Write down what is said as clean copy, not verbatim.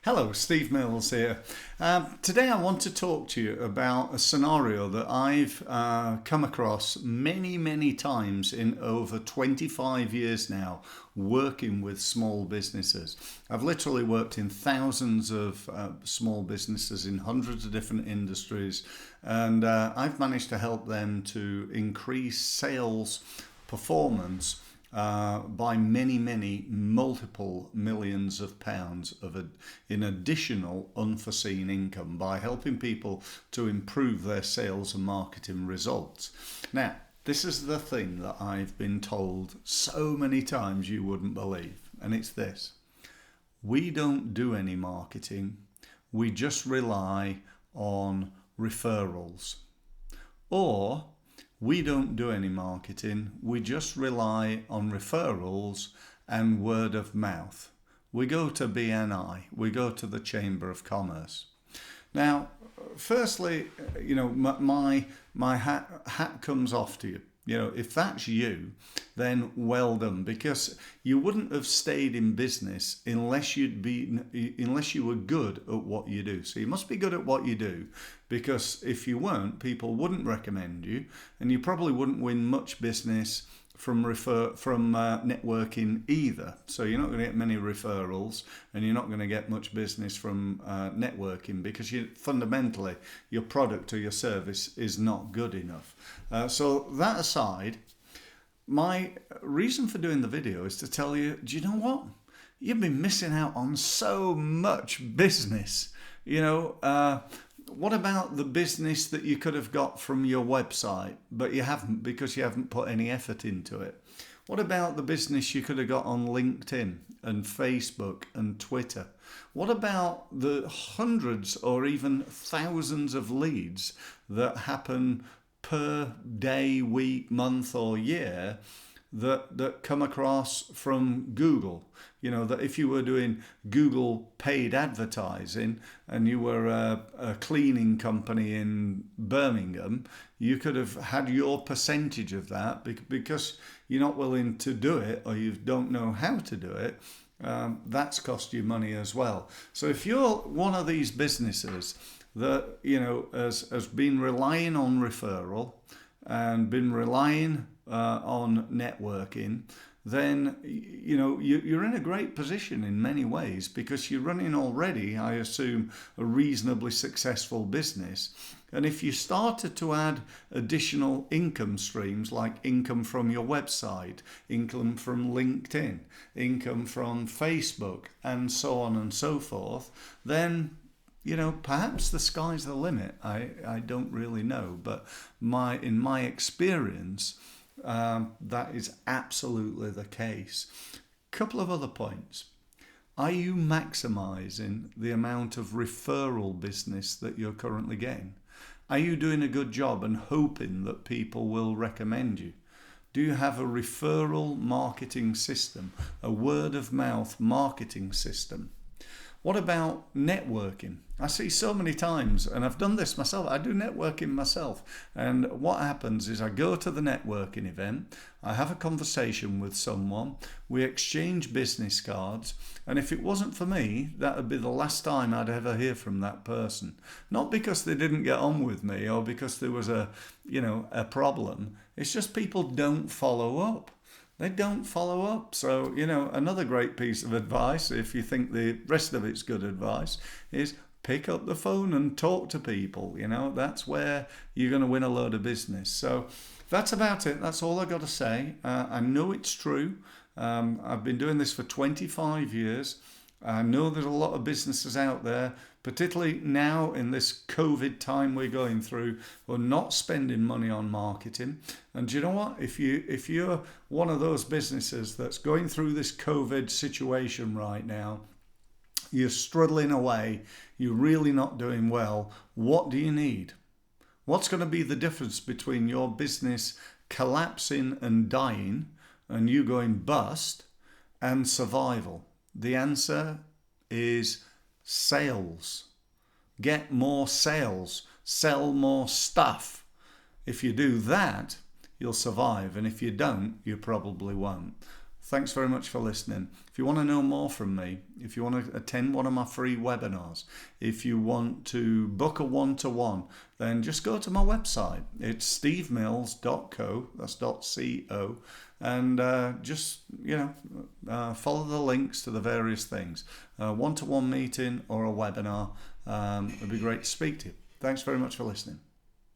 Hello, Steve Mills here. Today I want to talk to you about a scenario that I've come across many times in over 25 years now, working with small businesses. I've literally worked in thousands of small businesses in hundreds of different industries, and I've managed to help them to increase sales performance by many multiple millions of pounds in additional unforeseen income by helping people to improve their sales and marketing results. Now, this is the thing that I've been told so many times you wouldn't believe, and it's this: we don't do any marketing, we just rely on referrals. Or we don't do any marketing, we just rely on referrals and word of mouth. We go to BNI, we go to the Chamber of Commerce. Now, firstly, my hat comes off to you. If that's you, then well done, because you wouldn't have stayed in business unless you were good at what you do. So you must be good at what you do, because if you weren't, people wouldn't recommend you, and you probably wouldn't win much business from networking either. So you're not going to get many referrals, and you're not going to get much business from networking, because fundamentally your product or your service is not good enough. So that aside, my reason for doing the video is to tell you, do you know what? You've been missing out on so much business. What about the business that you could have got from your website, but you haven't because you haven't put any effort into it? What about the business you could have got on LinkedIn and Facebook and Twitter? What about the hundreds or even thousands of leads that happen per day, week, month or year that come across from Google? That if you were doing Google paid advertising and you were a cleaning company in Birmingham, you could have had your percentage of that, because you're not willing to do it or you don't know how to do it. That's cost you money as well. So if you're one of these businesses that has been relying on referral and been relying on networking, then you're in a great position in many ways, because you're running already, I assume, a reasonably successful business. And if you started to add additional income streams, like income from your website, income from LinkedIn, income from Facebook, and so on and so forth, then perhaps the sky's the limit. I don't really know, but in my experience, that is absolutely the case. Couple of other points. Are you maximizing the amount of referral business that you're currently getting? Are you doing a good job and hoping that people will recommend you? Do you have a referral marketing system, a word of mouth marketing system? What about networking? I see so many times, and I've done this myself, I do networking myself, and what happens is I go to the networking event, I have a conversation with someone, we exchange business cards, and if it wasn't for me, that would be the last time I'd ever hear from that person. Not because they didn't get on with me or because there was a problem, it's just people don't follow up. They don't follow up. So, another great piece of advice, if you think the rest of it's good advice, is pick up the phone and talk to people. That's where you're going to win a load of business. So that's about it. That's all I got to say. I know it's true. I've been doing this for 25 years. I know there's a lot of businesses out there, particularly now in this COVID time we're going through, who are not spending money on marketing. And do you know what? If you're one of those businesses that's going through this COVID situation right now, you're struggling away, you're really not doing well, what do you need? What's going to be the difference between your business collapsing and dying and you going bust and survival? The answer is sales. Get more sales. Sell more stuff. If you do that, you'll survive. And if you don't, you probably won't. Thanks very much for listening. If you want to know more from me, if you want to attend one of my free webinars, if you want to book a one-to-one, then just go to my website. It's stevemills.co, that's .co, and just, follow the links to the various things. A one-to-one meeting or a webinar, it'd be great to speak to you. Thanks very much for listening.